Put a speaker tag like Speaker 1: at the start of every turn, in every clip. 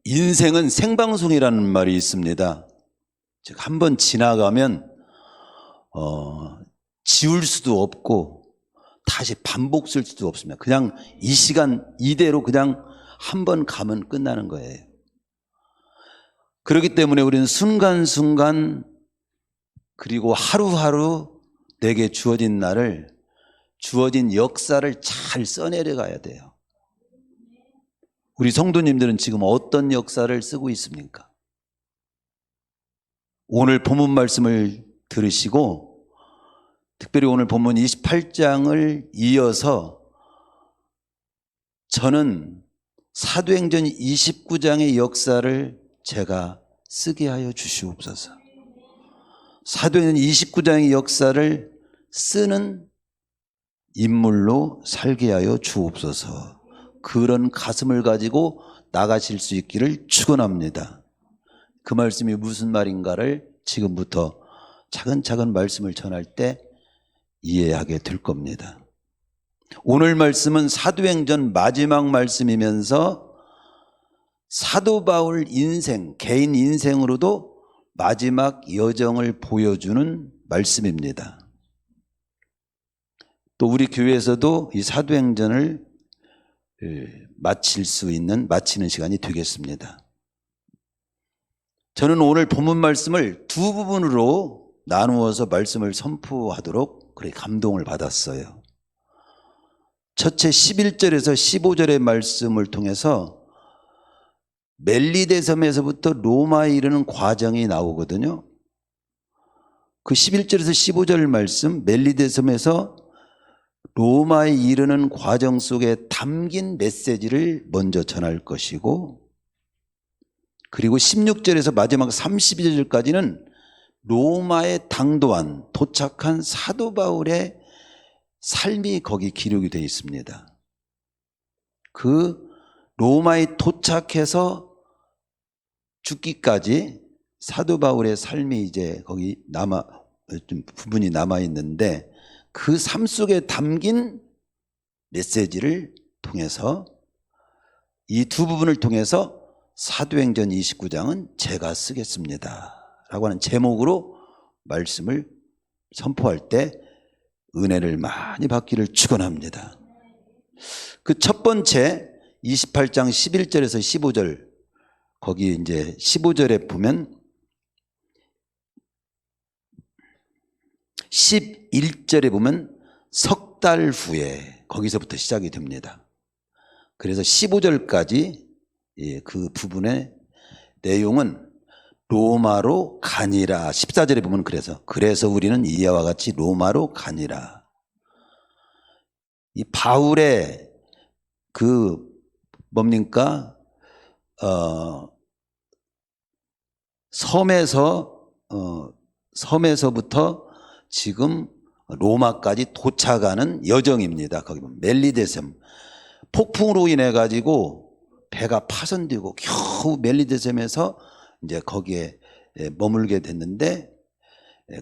Speaker 1: 인생은 생방송이라는 말이 있습니다. 즉, 한번 지나가면 지울 수도 없고 다시 반복 쓸 수도 없습니다. 그냥 이 시간 이대로 그냥 한번 가면 끝나는 거예요. 그렇기 때문에 우리는 순간순간 그리고 하루하루 내게 주어진 날을, 주어진 역사를 잘 써내려가야 돼요. 우리 성도님들은 지금 어떤 역사를 쓰고 있습니까? 오늘 본문 말씀을 들으시고 특별히 오늘 본문 28장을 이어서 저는 사도행전 29장의 역사를 제가 쓰게 하여 주시옵소서. 사도행전 29장의 역사를 쓰는 인물로 살게 하여 주옵소서. 그런 가슴을 가지고 나가실 수 있기를 축원합니다. 그 말씀이 무슨 말인가를 지금부터 차근차근 말씀을 전할 때 이해하게 될 겁니다. 오늘 말씀은 사도행전 마지막 말씀이면서 사도 바울 인생, 개인 인생으로도 마지막 여정을 보여주는 말씀입니다. 또 우리 교회에서도 이 사도행전을 마치는 시간이 되겠습니다. 저는 오늘 본문 말씀을 두 부분으로 나누어서 말씀을 선포하도록 그렇게 감동을 받았어요. 첫째 11절에서 15절의 말씀을 통해서 멜리데 섬에서부터 로마에 이르는 과정이 나오거든요. 그 11절에서 15절 말씀, 멜리데 섬에서 로마에 이르는 과정 속에 담긴 메시지를 먼저 전할 것이고, 그리고 16절에서 마지막 32절까지는 로마에 당도한 도착한 사도 바울의 삶이 거기 기록이 되어 있습니다. 그 로마에 도착해서 죽기까지 사도 바울의 삶이 이제 거기 좀 부분이 남아 있는데, 그 삶 속에 담긴 메시지를 통해서, 이 두 부분을 통해서 사도행전 29장은 제가 쓰겠습니다 라고 하는 제목으로 말씀을 선포할 때 은혜를 많이 받기를 축원합니다. 그 첫 번째 28장 11절에서 15절, 거기 이제 15절에 보면 11절에 보면 석 달 후에, 거기서부터 시작이 됩니다. 그래서 15절까지 그 부분의 내용은 로마로 가니라. 14절에 보면 그래서 우리는 이와 같이 로마로 가니라. 이 바울의 그 뭡니까? 섬에서부터 지금 로마까지 도착하는 여정입니다. 거기 보면 멜리데 섬, 폭풍으로 인해 가지고 배가 파손되고 겨우 멜리데 섬에서 이제 거기에 머물게 됐는데,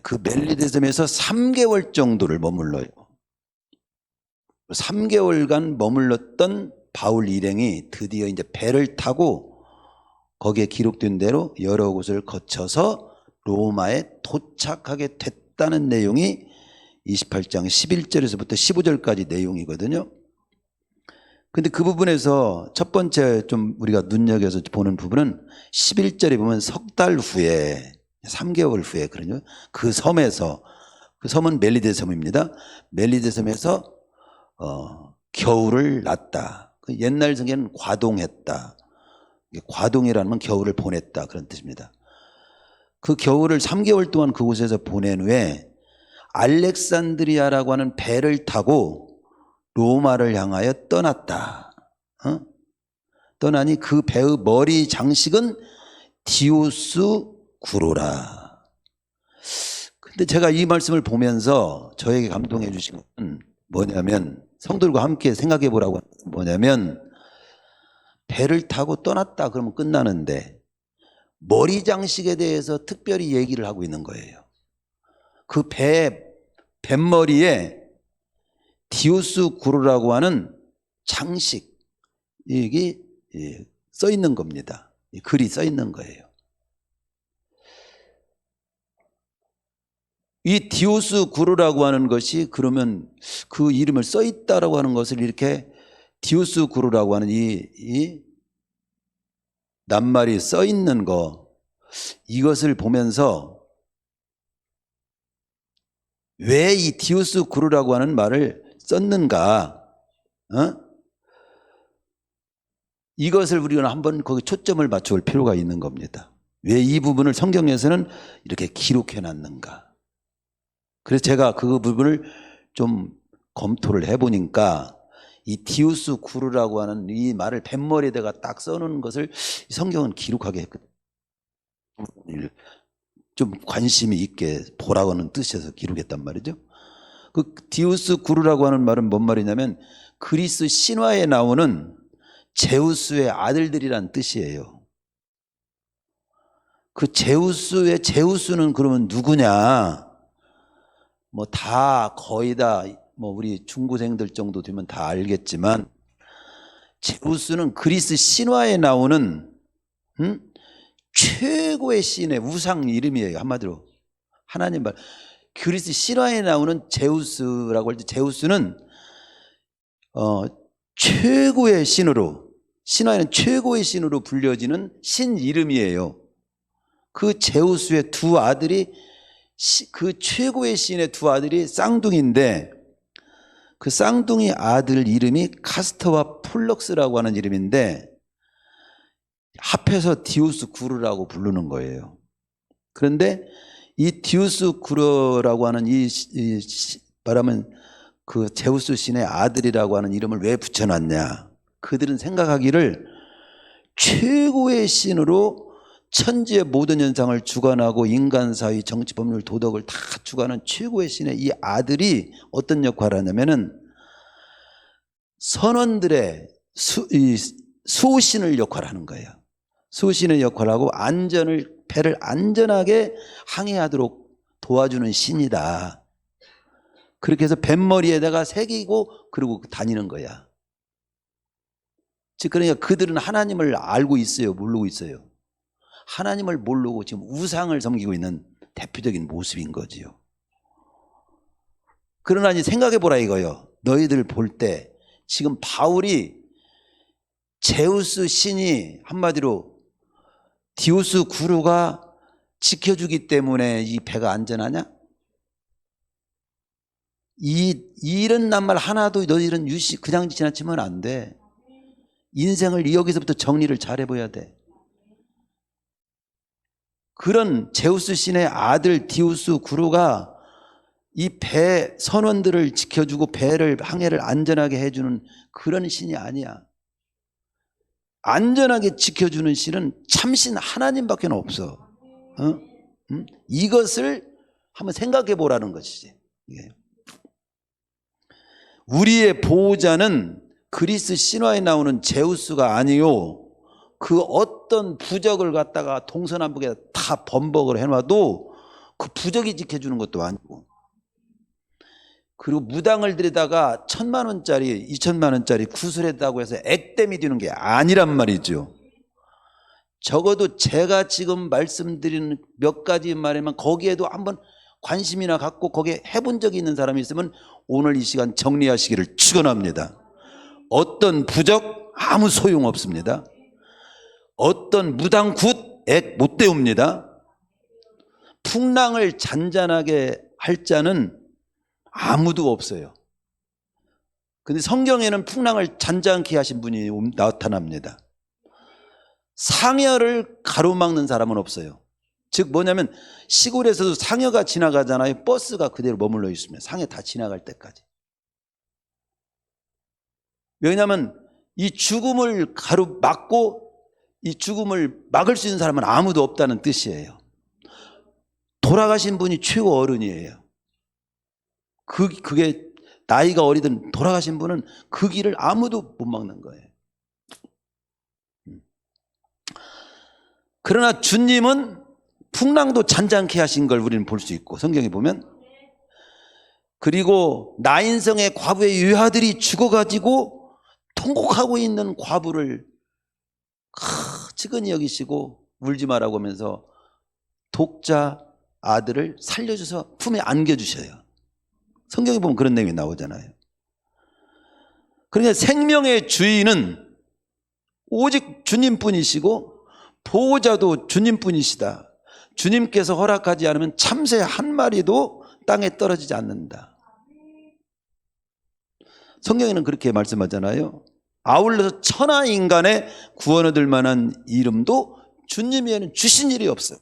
Speaker 1: 그 멜리데 섬에서 3개월 정도를 머물러요. 3개월간 머물렀던 바울 일행이 드디어 이제 배를 타고 거기에 기록된 대로 여러 곳을 거쳐서 로마에 도착하게 됐다는 내용이 28장 11절에서부터 15절까지 내용이거든요. 근데 그 부분에서 첫 번째 좀 우리가 눈여겨서 보는 부분은 11절에 보면 석 달 후에, 3개월 후에, 그러죠. 그 섬에서, 그 섬은 멜리데 섬입니다. 멜리데 섬에서 겨울을 났다. 옛날 성경에는 과동했다. 과동이라는 건 겨울을 보냈다, 그런 뜻입니다. 그 겨울을 3개월 동안 그곳에서 보낸 후에 알렉산드리아라고 하는 배를 타고 로마를 향하여 떠났다. 떠나니 그 배의 머리 장식은 디오스 구로라. 근데 제가 이 말씀을 보면서 저에게 감동해 주신 건 뭐냐면, 성도들과 함께 생각해 보라고 하는 건 뭐냐면, 배를 타고 떠났다 그러면 끝나는데 머리 장식에 대해서 특별히 얘기를 하고 있는 거예요. 그 뱃머리에 디오스 구로라고 하는 장식, 이게 써 있는 겁니다. 이 글이 써 있는 거예요. 이 디오스 구루라고 하는 것이 그러면 그 이름을 써 있다라고 하는 것을 이렇게 디오스 구루라고 하는 이 낱말이 써 있는 거, 이것을 보면서 왜 이 디오스 구루라고 하는 말을 썼는가, 이것을 우리는 한번 거기 초점을 맞춰볼 필요가 있는 겁니다. 왜 이 부분을 성경에서는 이렇게 기록해 놨는가. 그래서 제가 그 부분을 좀 검토를 해보니까 이 디오스 구루라고 하는 이 말을 뱃머리에다가 딱 써놓은 것을 성경은 기록하게 했거든요. 좀 관심이 있게 보라고 하는 뜻에서 기록했단 말이죠. 그 디오스 구루라고 하는 말은 뭔 말이냐면 그리스 신화에 나오는 제우스의 아들들이란 뜻이에요. 그 제우스는 그러면 누구냐? 뭐 다 거의 다 뭐 우리 중고생들 정도 되면 다 알겠지만 제우스는 그리스 신화에 나오는 최고의 신의 우상 이름이에요. 한마디로 하나님 말. 그리스 신화에 나오는 제우스라고 할 때 제우스는 최고의 신으로, 신화에는 최고의 신으로 불려지는 신 이름이에요. 그 제우스의 두 아들이, 그 최고의 신의 두 아들이 쌍둥이인데 그 쌍둥이 아들 이름이 카스터와 폴럭스라고 하는 이름인데 합해서 디오스 구루라고 부르는 거예요. 그런데 이 디오스 구루라고 하는 말하면 그 제우스 신의 아들이라고 하는 이름을 왜 붙여놨냐. 그들은 생각하기를 최고의 신으로 천지의 모든 현상을 주관하고 인간 사회, 정치, 법률, 도덕을 다 주관하는 최고의 신의 이 아들이 어떤 역할을 하냐면은 선원들의 수호신을 역할을 하는 거예요. 수호신의 역할을 하고 배를 안전하게 항해하도록 도와주는 신이다. 그렇게 해서 뱃머리에다가 새기고 그러고 다니는 거야. 즉 그러니까 그들은 하나님을 알고 있어요, 모르고 있어요? 하나님을 모르고 지금 우상을 섬기고 있는 대표적인 모습인 거지요. 그러나 이제 생각해 보라 이거요. 너희들 볼 때 지금 바울이 제우스 신이 한마디로 디오스 구루가 지켜주기 때문에 이 배가 안전하냐? 이런 낱말 하나도 너희들은 그냥 지나치면 안 돼. 인생을 여기서부터 정리를 잘 해봐야 돼. 그런 제우스 신의 아들 디오스 구루가 이 배 선원들을 지켜주고 항해를 안전하게 해주는 그런 신이 아니야. 안전하게 지켜주는 신은 참신 하나님밖에 없어. 이것을 한번 생각해 보라는 것이지. 우리의 보호자는 그리스 신화에 나오는 제우스가 아니요 그 어떤 부적을 갖다가 동서남북에 다 범벅을 해놔도 그 부적이 지켜주는 것도 아니고, 그리고 무당을 들여다가 1,000만 원짜리 2,000만 원짜리 구슬했다고 해서 액땜이 되는 게 아니란 말이죠. 적어도 제가 지금 말씀드리는 몇 가지 말에만 거기에도 한번 관심이나 갖고 거기에 해본 적이 있는 사람이 있으면 오늘 이 시간 정리하시기를 축원합니다. 어떤 부적 아무 소용없습니다. 어떤 무당 굿 액 못 때웁니다. 풍랑을 잔잔하게 할 자는 아무도 없어요. 근데 성경에는 풍랑을 잔잔케 하신 분이 나타납니다. 상여를 가로막는 사람은 없어요. 즉 뭐냐면 시골에서도 상여가 지나가잖아요. 버스가 그대로 머물러 있으면 상여 다 지나갈 때까지. 왜냐하면 이 죽음을 가로막고 이 죽음을 막을 수 있는 사람은 아무도 없다는 뜻이에요. 돌아가신 분이 최고 어른이에요. 그게 나이가 어리든 돌아가신 분은 그 길을 아무도 못 막는 거예요. 그러나 주님은 풍랑도 잔잔케 하신 걸 우리는 볼 수 있고 성경에 보면, 그리고 나인성의 과부의 유아들이 죽어가지고 통곡하고 있는 과부를 측은히 여기시고 울지 마라고 하면서 독자 아들을 살려줘서 품에 안겨주셔요. 성경에 보면 그런 내용이 나오잖아요. 그러니까 생명의 주인은 오직 주님뿐이시고 보호자도 주님뿐이시다. 주님께서 허락하지 않으면 참새 한 마리도 땅에 떨어지지 않는다. 성경에는 그렇게 말씀하잖아요. 아울러서 천하 인간의 구원 얻을 만한 이름도 주님 외에는 주신 일이 없어요.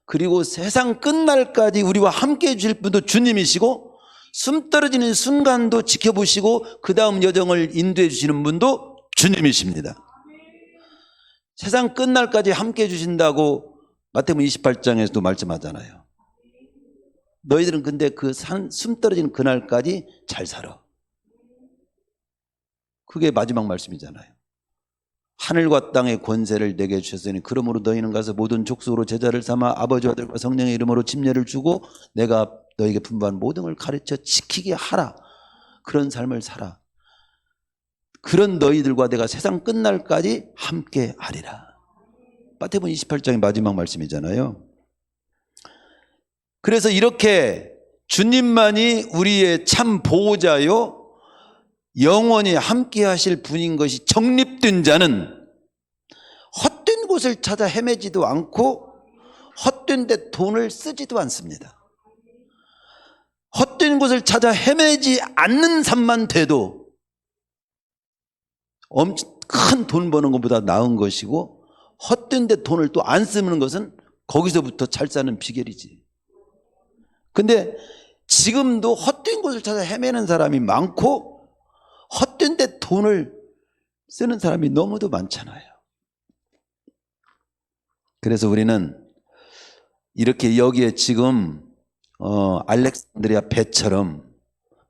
Speaker 1: 그리고 세상 끝날까지 우리와 함께 해주실 분도 주님이시고 숨 떨어지는 순간도 지켜보시고 그 다음 여정을 인도해 주시는 분도 주님이십니다. 세상 끝날까지 함께 해주신다고 마태복음 28장에서도 말씀하잖아요. 너희들은 근데 그 숨 떨어지는 그날까지 잘 살아. 그게 마지막 말씀이잖아요. 하늘과 땅의 권세를 내게 주셨으니 그러므로 너희는 가서 모든 족속으로 제자를 삼아 아버지와 아들과 성령의 이름으로 침례를 주고 내가 너희에게 분부한 모든 걸 가르쳐 지키게 하라. 그런 삶을 살아. 그런 너희들과 내가 세상 끝날까지 함께 하리라. 마태복음 28장의 마지막 말씀이잖아요. 그래서 이렇게 주님만이 우리의 참 보호자요 영원히 함께 하실 분인 것이 정립된 자는 헛된 곳을 찾아 헤매지도 않고 헛된 데 돈을 쓰지도 않습니다. 헛된 곳을 찾아 헤매지 않는 삶만 돼도 큰 돈 버는 것보다 나은 것이고 헛된 데 돈을 또 안 쓰는 것은 거기서부터 잘 사는 비결이지. 근데 지금도 헛된 곳을 찾아 헤매는 사람이 많고 헛된 데 돈을 쓰는 사람이 너무도 많잖아요. 그래서 우리는 이렇게 여기에 지금 알렉산드리아 배처럼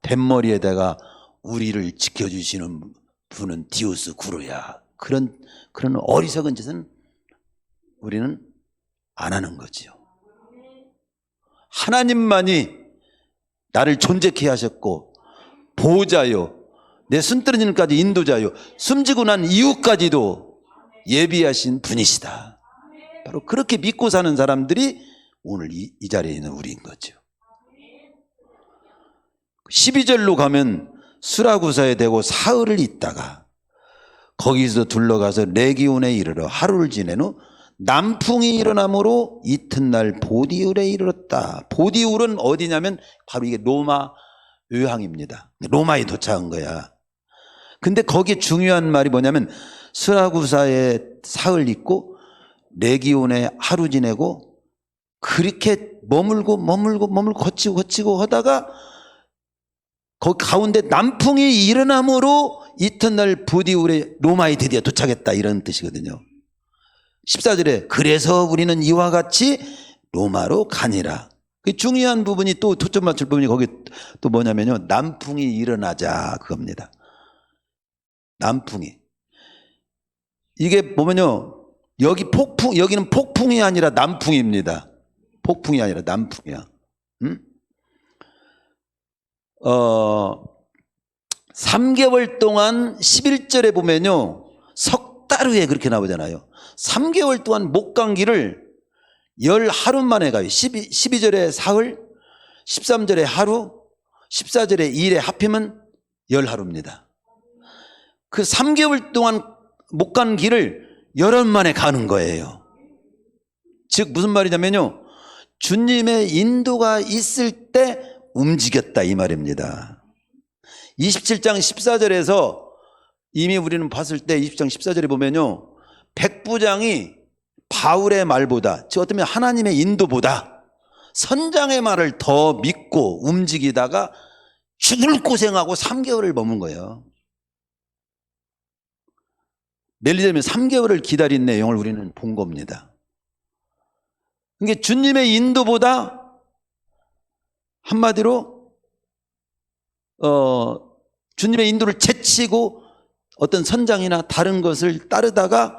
Speaker 1: 뱃머리에다가 우리를 지켜주시는 분은 디오스 구로야. 그런 어리석은 짓은 우리는 안 하는 거지요. 하나님만이 나를 존재케 하셨고 보호자요 내 숨 떨어지는 까지 인도자요 숨지고 난 이후까지도 예비하신 분이시다. 바로 그렇게 믿고 사는 사람들이 오늘 이 자리에 있는 우리인 거죠. 12절로 가면 수라구사에 대고 사흘을 있다가 거기서 둘러가서 레기온에 이르러 하루를 지낸 후 남풍이 일어나므로 이튿날 보디울에 이르렀다. 보디울은 어디냐면 바로 이게 로마 외항입니다. 로마에 도착한 거야. 근데 거기에 중요한 말이 뭐냐면 수라구사에 사흘 있고 레기온에 하루 지내고 그렇게 머물고 거치고 하다가 거기 가운데 남풍이 일어남으로 이튿날 보디울에 로마에 드디어 도착했다 이런 뜻이거든요. 14절에 그래서 우리는 이와 같이 로마로 가니라. 그 중요한 부분이 또 초점 맞출 부분이 거기 또 뭐냐면요. 남풍이 일어나자 그겁니다. 남풍이. 이게 보면요. 여기는 폭풍이 아니라 남풍입니다. 폭풍이 아니라 남풍이야. 3개월 동안 11절에 보면요. 석 달 후에 그렇게 나오잖아요. 3개월 동안 못 간 길을 10하루 만에 가요. 12절에 사흘, 13절에 하루, 14절에 2일에 합히면 10하루입니다. 그 3개월 동안 못 간 길을 열흘 만에 가는 거예요. 즉 무슨 말이냐면요. 주님의 인도가 있을 때 움직였다 이 말입니다. 27장 14절에서 이미 우리는 봤을 때 20장 14절에 보면요. 백부장이 바울의 말보다 즉 어쩌면 하나님의 인도보다 선장의 말을 더 믿고 움직이다가 죽을 고생하고 3개월을 머문 거예요. 멜리점이 3개월을 기다린 내용을 우리는 본 겁니다. 그러니까 주님의 인도보다 한마디로 주님의 인도를 제치고 어떤 선장이나 다른 것을 따르다가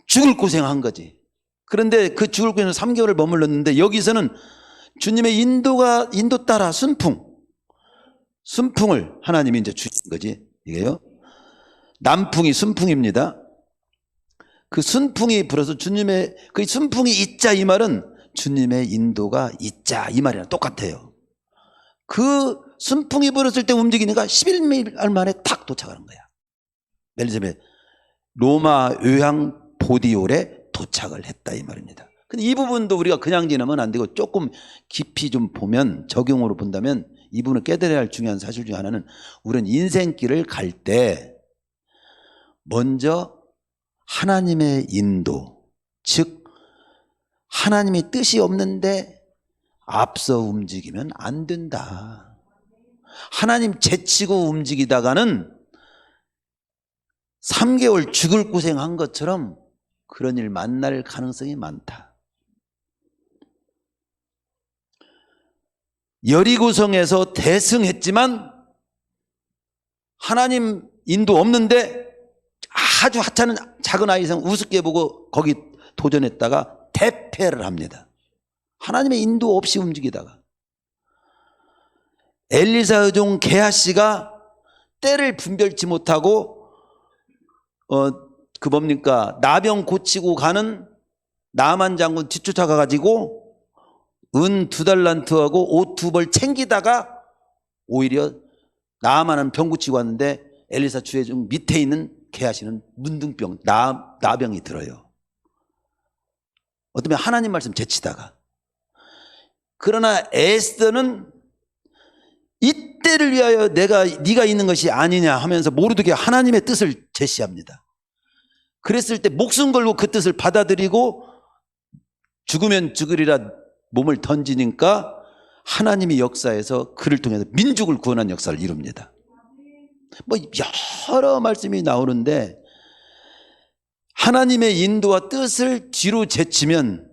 Speaker 1: 죽을 고생한 거지. 그런데 그 죽을 고생을 3개월을 머물렀는데 여기서는 주님의 인도 따라 순풍을 하나님이 이제 주신 거지. 이게요. 남풍이 순풍입니다. 그 순풍이 불어서 주님의 그 순풍이 있자 이 말은 주님의 인도가 있자 이 말이랑 똑같아요. 그 순풍이 불었을 때 움직이니까 11일 만에 탁 도착하는 거야. 멜리세벳 로마 요향 보디올에 도착을 했다 이 말입니다. 근데 이 부분도 우리가 그냥 지나면 안 되고 조금 깊이 좀 보면, 적용으로 본다면 이 부분을 깨달아야 할 중요한 사실 중 하나는, 우리는 인생길을 갈 때 먼저 하나님의 인도, 즉 하나님의 뜻이 없는데 앞서 움직이면 안 된다. 하나님 제치고 움직이다가는 3개월 죽을 고생한 것처럼 그런 일 만날 가능성이 많다. 여리고성에서 대승했지만 하나님 인도 없는데 아주 하찮은 작은 아이상 우습게 보고 거기 도전했다가 대패를 합니다. 하나님의 인도 없이 움직이다가. 엘리사의 종 게하시가 때를 분별치 못하고 나병 고치고 가는 나만 장군 뒤쫓아가 가지고 은 2달란트하고 옷 2벌 챙기다가 오히려 나만은 병 고치고 왔는데 엘리사 주의 종 밑에 있는 게하시는 문둥병, 나병이 들어요. 어쩌면 하나님 말씀 제치다가. 그러나 에스더는 이때를 위하여 네가 있는 것이 아니냐 하면서 모르게 하나님의 뜻을 제시합니다. 그랬을 때 목숨 걸고 그 뜻을 받아들이고 죽으면 죽으리라 몸을 던지니까 하나님의 역사에서 그를 통해서 민족을 구원한 역사를 이룹니다. 뭐 여러 말씀이 나오는데 하나님의 인도와 뜻을 뒤로 제치면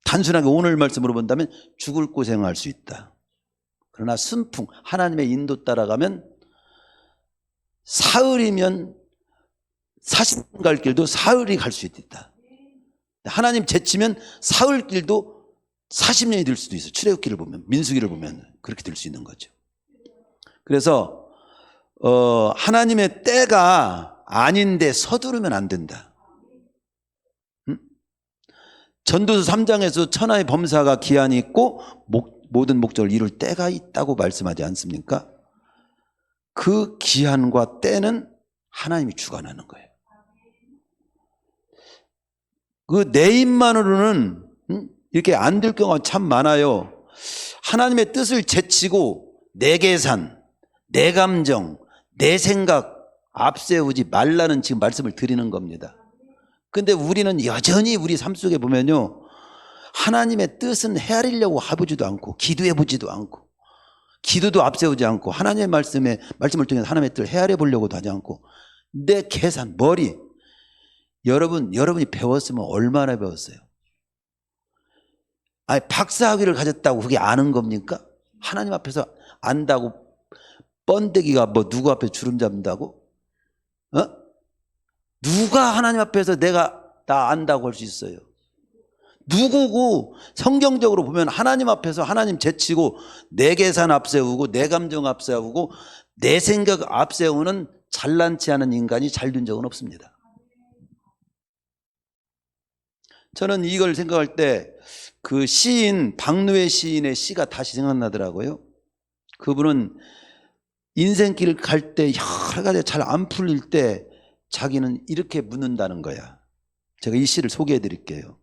Speaker 1: 단순하게 오늘 말씀으로 본다면 죽을 고생할 수 있다. 그러나 순풍, 하나님의 인도 따라가면 사흘이면 40년 갈 길도 사흘이 갈 수 있다. 하나님 제치면 사흘 길도 40년이 될 수도 있어요. 출애굽기를 보면, 민수기를 보면 그렇게 될 수 있는 거죠. 그래서 하나님의 때가 아닌데 서두르면 안 된다. 전도서 3장에서 천하의 범사가 기한이 있고 모든 목적을 이룰 때가 있다고 말씀하지 않습니까? 그 기한과 때는 하나님이 주관하는 거예요. 그 내 입만으로는 이렇게 안 될 경우가 참 많아요. 하나님의 뜻을 제치고 내 계산, 내 감정, 내 생각 앞세우지 말라는 지금 말씀을 드리는 겁니다. 근데 우리는 여전히 우리 삶 속에 보면요, 하나님의 뜻은 헤아리려고 해보지도 않고 기도해보지도 않고 기도도 앞세우지 않고 하나님의 말씀을 통해서 하나님의 뜻을 헤아려 보려고도 하지 않고 내 계산, 머리. 여러분이 배웠으면 얼마나 배웠어요? 아니, 박사학위를 가졌다고 그게 아는 겁니까? 하나님 앞에서 안다고 번데기가 뭐 누구 앞에 주름 잡는다고? 누가 하나님 앞에서 내가 나 안다고 할 수 있어요? 누구고? 성경적으로 보면 하나님 앞에서 하나님 제치고 내 계산 앞세우고 내 감정 앞세우고 내 생각 앞세우는 잘난치 않은 인간이 잘 된 적은 없습니다. 저는 이걸 생각할 때 그 시인 박노해 시인의 시가 다시 생각나더라고요. 그분은 인생길을 갈 때 여러 가지 잘 안 풀릴 때 자기는 이렇게 묻는다는 거야. 제가 이 시를 소개해 드릴게요.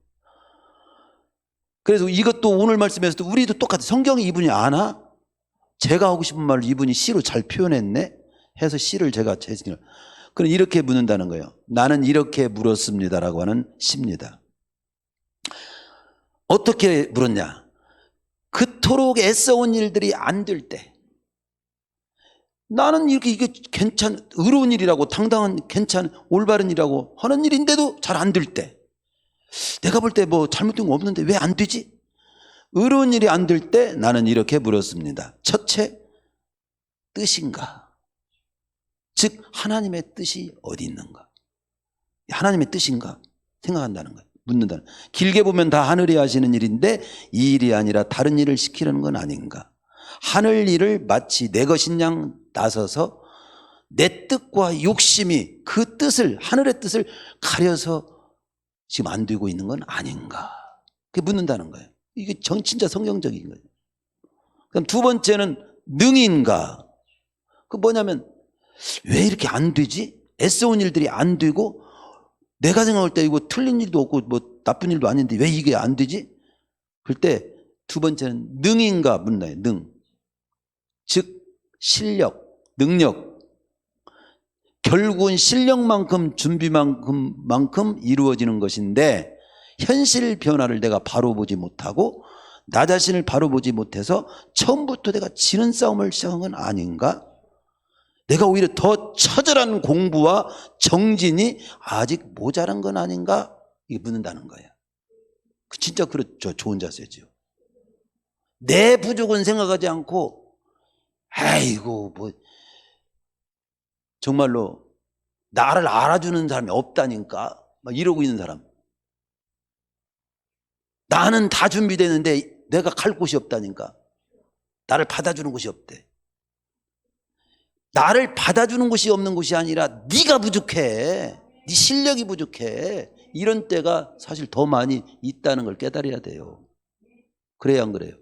Speaker 1: 그래서 이것도 오늘 말씀에서도 우리도 똑같아. 성경에 이분이 아나? 제가 하고 싶은 말을 이분이 시로 잘 표현했네? 해서 시를 제가 제시해요. 그럼 이렇게 묻는다는 거예요. 나는 이렇게 물었습니다라고 하는 시입니다. 어떻게 물었냐? 그토록 애써온 일들이 안 될 때, 나는 이게 의로운 일이라고, 당당한, 올바른 일이라고 하는 일인데도 잘 안 될 때, 내가 볼 때 뭐 잘못된 거 없는데 왜 안 되지? 의로운 일이 안 될 때 나는 이렇게 물었습니다. 첫째, 뜻인가? 즉 하나님의 뜻이 어디 있는가? 하나님의 뜻인가? 생각한다는 거예요. 묻는다는 거예요. 길게 보면 다 하늘이 하시는 일인데 이 일이 아니라 다른 일을 시키려는 건 아닌가? 하늘 일을 마치 내 것인 양 나서서 내 뜻과 욕심이 그 뜻을, 하늘의 뜻을 가려서 지금 안 되고 있는 건 아닌가? 그게 묻는다는 거예요. 이게 진짜 성경적인 거예요. 그럼 두 번째는 능인가? 그 뭐냐면 왜 이렇게 안 되지? 애써온 일들이 안 되고 내가 생각할 때 이거 틀린 일도 없고 뭐 나쁜 일도 아닌데 왜 이게 안 되지? 그럴 때 두 번째는 능인가 묻나요? 능. 즉 실력, 능력. 결국은 실력만큼 준비만큼 이루어지는 것인데 현실 변화를 내가 바로 보지 못하고 나 자신을 바로 보지 못해서 처음부터 내가 지는 싸움을 시작한 건 아닌가? 내가 오히려 더 처절한 공부와 정진이 아직 모자란 건 아닌가? 이게 묻는다는 거예요. 진짜 그렇죠. 좋은 자세죠. 내 부족은 생각하지 않고 아이고 뭐 정말로 나를 알아주는 사람이 없다니까 막 이러고 있는 사람. 나는 다 준비되는데 내가 갈 곳이 없다니까. 나를 받아주는 곳이 없대. 나를 받아주는 곳이 없는 곳이 아니라 네가 부족해. 네 실력이 부족해. 이런 때가 사실 더 많이 있다는 걸 깨달아야 돼요. 그래야 안 그래요?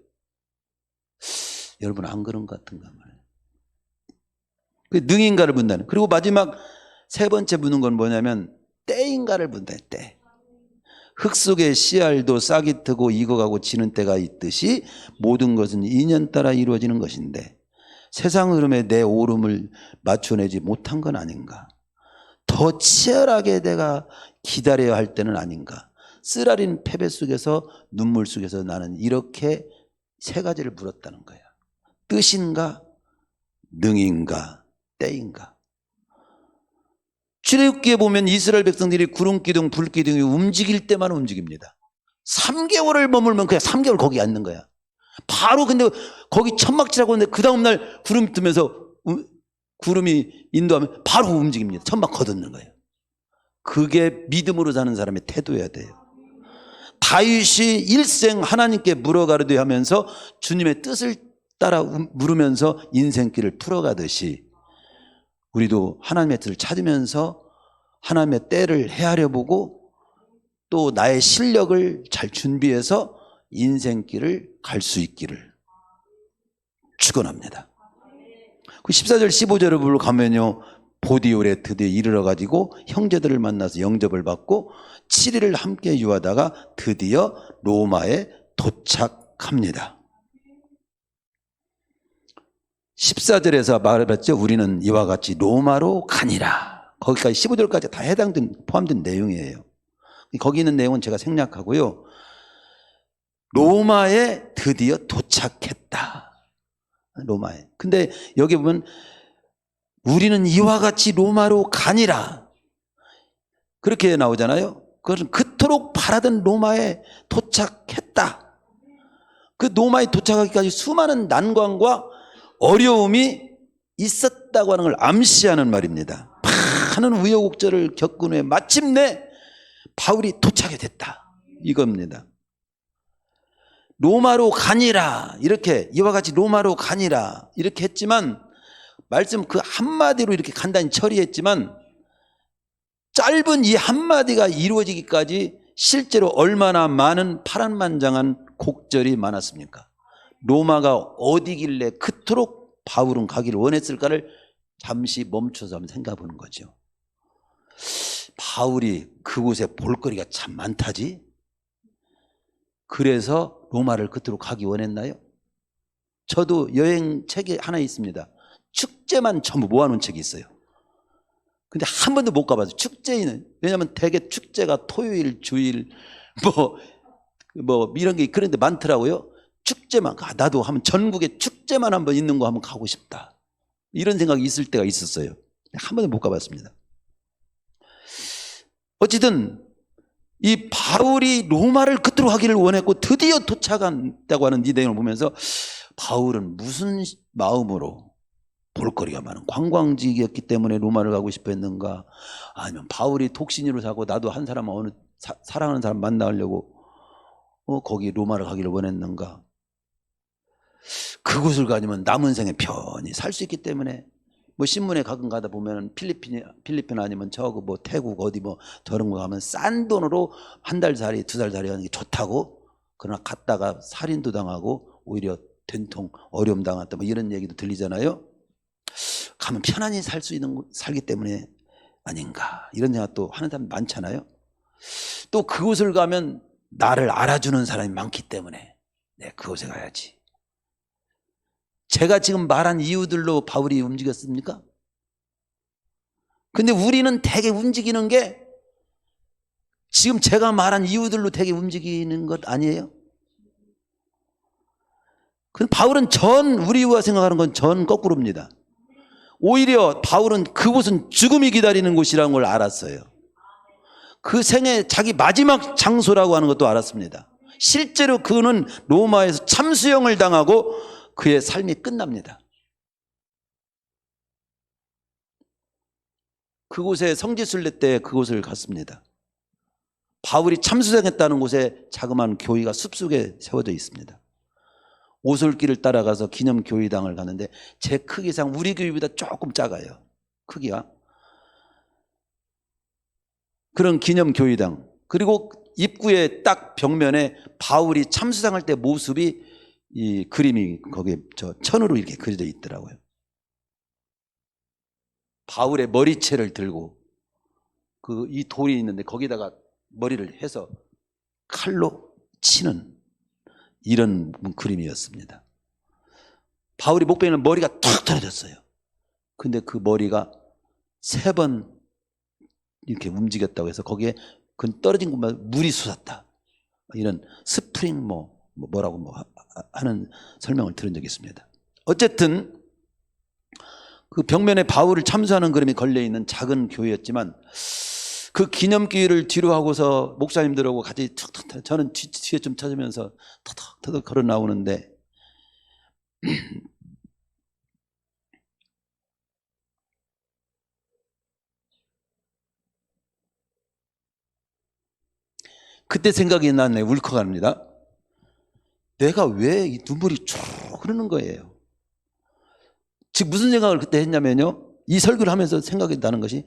Speaker 1: 여러분 안 그런 것 같은가 말이에요. 그 능인가를 묻는다는. 그리고 마지막 세 번째 묻는 건 뭐냐면 때인가를 묻는다. 때. 흙 속에 씨알도 싹이 트고 익어가고 지는 때가 있듯이 모든 것은 인연 따라 이루어지는 것인데 세상 흐름에 내 오름을 맞춰내지 못한 건 아닌가? 더 치열하게 내가 기다려야 할 때는 아닌가? 쓰라린 패배 속에서 눈물 속에서 나는 이렇게 세 가지를 물었다는 거야. 뜻인가? 능인가? 때인가? 출애굽기에 보면 이스라엘 백성들이 구름기둥 불기둥이 움직일 때만 움직입니다. 3개월을 머물면 그냥 3개월 거기 앉는 거야. 바로 근데 거기 천막치라고 하는데 그 다음날 구름 뜨면서 구름이 인도하면 바로 움직입니다. 천막 걷어놓는 거예요. 그게 믿음으로 사는 사람의 태도여야 돼요. 다윗이 일생 하나님께 물어가르되 하면서 주님의 뜻을 따라 물으면서 인생길을 풀어가듯이 우리도 하나님의 뜻을 찾으면서 하나님의 때를 헤아려 보고 또 나의 실력을 잘 준비해서 인생길을 갈 수 있기를 축원합니다. 그 14절 15절을 가면요 보디올에 드디어 이르러 가지고 형제들을 만나서 영접을 받고 7일을 함께 유하다가 드디어 로마에 도착합니다. 14절에서 말해봤죠. 우리는 이와 같이 로마로 가니라. 거기까지 15절까지 다 포함된 내용이에요. 거기 있는 내용은 제가 생략하고요. 로마에 드디어 도착했다. 로마에. 근데 여기 보면 우리는 이와 같이 로마로 가니라. 그렇게 나오잖아요. 그것은 그토록 바라던 로마에 도착했다. 그 로마에 도착하기까지 수많은 난관과 어려움이 있었다고 하는 걸 암시하는 말입니다. 많은 우여곡절을 겪은 후에 마침내 바울이 도착이 됐다. 이겁니다. 로마로 가니라 이렇게 이와 같이 로마로 가니라 이렇게 했지만 말씀 그 한마디로 이렇게 간단히 처리했지만 짧은 이 한마디가 이루어지기까지 실제로 얼마나 많은 파란만장한 곡절이 많았습니까? 로마가 어디길래 그토록 바울은 가기를 원했을까를 잠시 멈춰서 한번 생각해 보는 거죠. 바울이 그곳에 볼거리가 참 많다지? 그래서 로마를 그토록 가기 원했나요? 저도 여행 책이 하나 있습니다. 축제만 전부 모아놓은 책이 있어요. 근데 한 번도 못 가봤어요. 축제는. 왜냐하면 대개 축제가 토요일, 주일 뭐 이런 게 그런데 많더라고요. 축제만 나도 한번 전국에 축제만 한번 있는 거 한번 가고 싶다. 이런 생각이 있을 때가 있었어요. 한 번도 못 가봤습니다. 어쨌든 이 바울이 로마를 그토록 하기를 원했고 드디어 도착한다고 하는 이 내용을 보면서 바울은 무슨 마음으로 볼거리가 많은 관광지였기 때문에 로마를 가고 싶어 했는가, 아니면 바울이 독신으로 사고 나도 한 사람 어느 사랑하는 사람 만나려고 거기 로마를 가기를 원했는가. 그곳을 가면 남은 생에 편히 살 수 있기 때문에 뭐 신문에 가끔 가다 보면 필리핀 아니면 저거 뭐 태국 어디 뭐 저런 거 가면 싼 돈으로 한 달살이 두 달살이 하는 게 좋다고. 그러나 갔다가 살인도 당하고 오히려 된통 어려움 당했다 뭐 이런 얘기도 들리잖아요. 가면 편안히 살기 때문에 아닌가 이런 생각 또 하는 사람 많잖아요. 또 그곳을 가면 나를 알아주는 사람이 많기 때문에 그곳에 가야지. 제가 지금 말한 이유들로 바울이 움직였습니까? 근데 우리는 되게 움직이는 게 지금 제가 말한 이유들로 되게 움직이는 것 아니에요? 근데 바울은 우리가 생각하는 건 전 거꾸로입니다. 오히려 바울은 그곳은 죽음이 기다리는 곳이라는 걸 알았어요. 그 생애 자기 마지막 장소라고 하는 것도 알았습니다. 실제로 그는 로마에서 참수형을 당하고 그의 삶이 끝납니다. 그곳에 성지순례 때 그곳을 갔습니다. 바울이 참수형했다는 곳에 자그마한 교회가 숲속에 세워져 있습니다. 오솔길을 따라가서 기념교회당을 가는데 제 크기상 우리 교회보다 조금 작아요. 크기가. 그런 기념교회당. 그리고 입구에 딱 벽면에 바울이 참수상할 때 모습이 이 그림이 거기에 천으로 이렇게 그려져 있더라고요. 바울의 머리채를 들고 이 돌이 있는데 거기다가 머리를 해서 칼로 치는 이런 그림이었습니다. 바울이 목베이는 머리가 툭 떨어졌어요. 근데 그 머리가 3번 이렇게 움직였다고 해서 거기에 그 떨어진 곳마다 물이 솟았다. 이런 스프링 뭐라고 하는 설명을 들은 적이 있습니다. 어쨌든 그 벽면에 바울을 참수하는 그림이 걸려있는 작은 교회였지만 그 기념교회를 뒤로 하고서 목사님들하고 같이 툭툭 저는 뒤에 좀 찾으면서 터덕터덕 걸어 나오는데 그때 생각이 나네. 울컥합니다. 내가 왜 이 눈물이 쭉 흐르는 거예요. 즉 무슨 생각을 그때 했냐면요, 이 설교를 하면서 생각이 나는 것이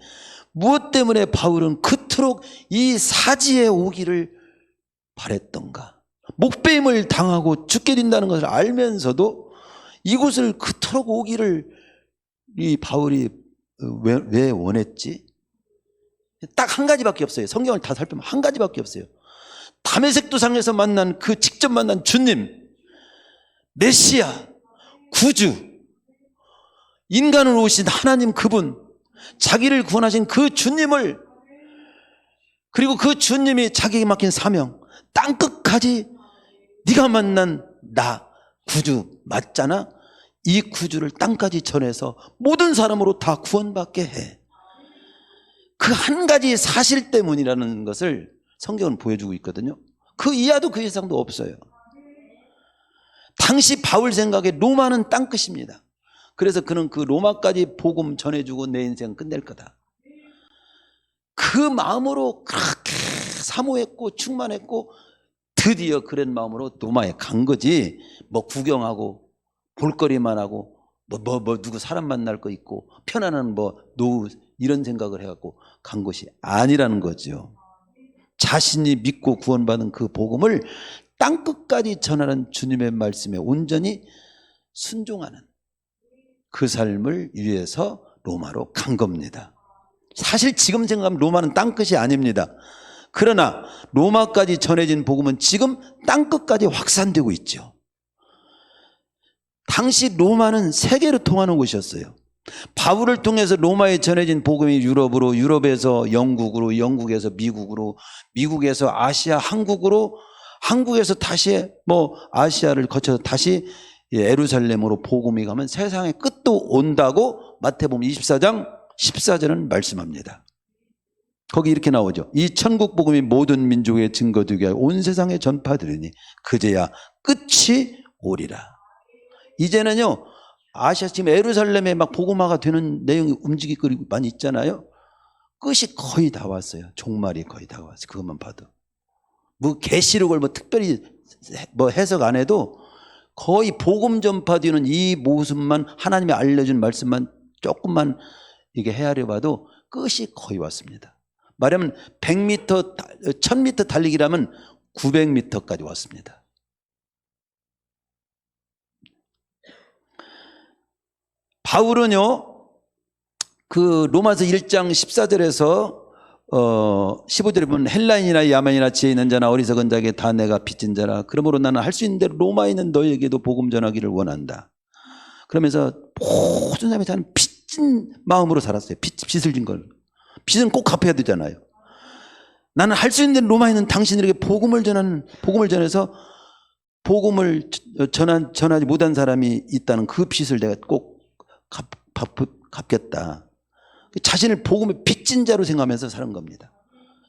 Speaker 1: 무엇 때문에 바울은 그토록 이 사지에 오기를 바랬던가. 목배임을 당하고 죽게 된다는 것을 알면서도 이곳을 그토록 오기를 이 바울이 왜 원했지? 딱 한 가지밖에 없어요. 성경을 다 살펴보면 한 가지밖에 없어요. 다메섹 도상에서 직접 만난 주님, 메시아, 구주, 인간으로 오신 하나님 그분, 자기를 구원하신 그 주님을, 그리고 그 주님이 자기에게 맡긴 사명, 땅끝까지 네가 만난 나 구주 맞잖아. 이 구주를 땅까지 전해서 모든 사람으로 다 구원받게 해. 그 한 가지 사실 때문이라는 것을 성경은 보여주고 있거든요. 그 이하도 그 이상도 없어요. 당시 바울 생각에 로마는 땅끝입니다. 그래서 그는 그 로마까지 복음 전해주고 내 인생 끝낼 거다. 그 마음으로 그렇게 사모했고 충만했고 드디어 그런 마음으로 로마에 간 거지. 뭐 구경하고 볼거리만 하고 누구 사람 만날 거 있고 편안한 노후 이런 생각을 해갖고 간 것이 아니라는 거죠. 자신이 믿고 구원받은 그 복음을 땅끝까지 전하는 주님의 말씀에 온전히 순종하는 그 삶을 위해서 로마로 간 겁니다. 사실 지금 생각하면 로마는 땅끝이 아닙니다. 그러나 로마까지 전해진 복음은 지금 땅끝까지 확산되고 있죠. 당시 로마는 세계로 통하는 곳이었어요. 바울을 통해서 로마에 전해진 복음이 유럽으로, 유럽에서 영국으로, 영국에서 미국으로, 미국에서 아시아, 한국으로, 한국에서 다시 아시아를 거쳐서 다시 예루살렘으로 복음이 가면 세상의 끝도 온다고 마태복음 24장 14절은 말씀합니다. 거기 이렇게 나오죠. 이 천국 복음이 모든 민족에 증거되게 하여 온 세상에 전파되리니 그제야 끝이 오리라. 이제는요, 아시아 지금 예루살렘에 막 복음화가 되는 내용이 움직이고 많이 있잖아요. 끝이 거의 다 왔어요. 종말이 거의 다 왔어요. 그것만 봐도. 계시록을 특별히 해석 안 해도 거의 복음 전파되는 이 모습만, 하나님이 알려준 말씀만 조금만 이게 헤아려 봐도 끝이 거의 왔습니다. 말하면 100m, 1000m 달리기라면 900m까지 왔습니다. 바울은요, 그 로마서 1장 14절에서 15절에 보면 헬라인이나 야만이나 지혜 있는 자나 어리석은 자에게 다 내가 빚진 자라. 그러므로 나는 할 수 있는 대로 로마에 있는 너에게도 복음 전하기를 원한다. 그러면서 모든 사람이 다 빚진 마음으로 살았어요. 빚을 진 걸. 빚은 꼭 갚아야 되잖아요. 나는 할 수 있는 대로 로마에 있는 당신들에게 복음을 전해서 복음을 전하지 못한 사람이 있다는 그 빚을 내가 꼭 갚겠다. 자신을 복음의 빚진 자로 생각하면서 사는 겁니다.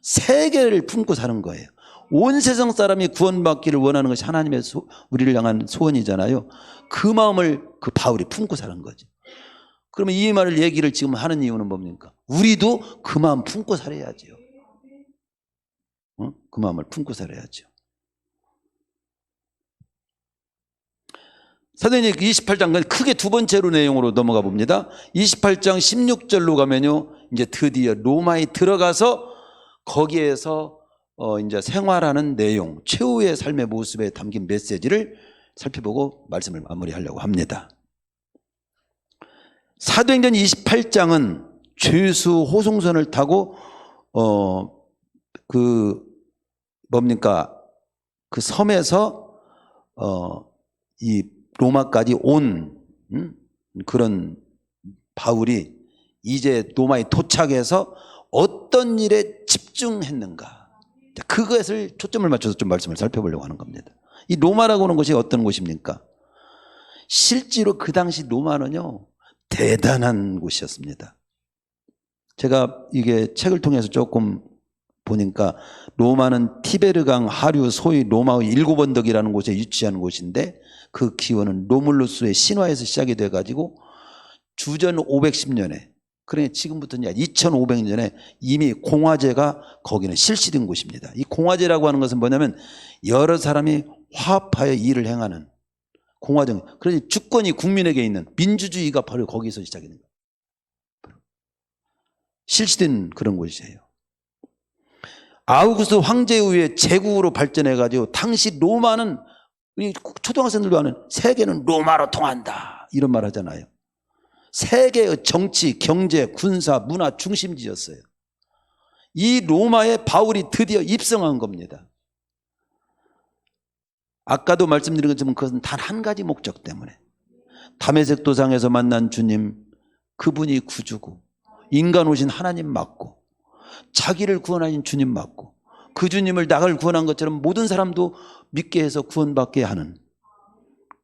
Speaker 1: 세계를 품고 사는 거예요. 온 세상 사람이 구원받기를 원하는 것이 하나님의 우리를 향한 소원이잖아요. 그 마음을 그 바울이 품고 사는 거죠. 그러면 이 말을 얘기를 지금 하는 이유는 뭡니까? 우리도 그 마음 품고 살아야죠. 그 마음을 품고 살아야죠. 사도행전 28장 크게 두 번째로 내용으로 넘어가 봅니다. 28장 16절로 가면요, 이제 드디어 로마에 들어가서 거기에서 이제 생활하는 내용, 최후의 삶의 모습에 담긴 메시지를 살펴보고 말씀을 마무리하려고 합니다. 사도행전 28장은 죄수 호송선을 타고 그 섬에서 이 로마까지 온 그런 바울이 이제 로마에 도착해서 어떤 일에 집중했는가, 그것을 초점을 맞춰서 좀 말씀을 살펴보려고 하는 겁니다. 이 로마라고 하는 곳이 어떤 곳입니까? 실제로 그 당시 로마는요, 대단한 곳이었습니다. 제가 이게 책을 통해서 조금 보니까 로마는 티베르강 하류 소위 로마의 7언덕이라는 곳에 위치한 곳인데, 그 기원은 로물루스의 신화에서 시작이 돼가지고 주전 510년에, 그러니 지금부터 2500년에 이미 공화제가 거기는 실시된 곳입니다. 이 공화제라고 하는 것은 뭐냐면 여러 사람이 화합하여 일을 행하는 공화정. 그래서 주권이 국민에게 있는 민주주의가 바로 거기서 시작이 된 거예요. 실시된 그런 곳이에요. 아우구스도 황제 이후에 제국으로 발전해가지고 당시 로마는, 우리 초등학생들도 아는 세계는 로마로 통한다 이런 말 하잖아요. 세계의 정치, 경제, 군사, 문화 중심지였어요. 이 로마에 바울이 드디어 입성한 겁니다. 아까도 말씀드린 것처럼 그것은 단 한 가지 목적 때문에, 다메섹 도상에서 만난 주님, 그분이 구주고 인간 오신 하나님 맞고 자기를 구원하신 주님 맞고 그 주님을 나를 구원한 것처럼 모든 사람도 믿게 해서 구원받게 하는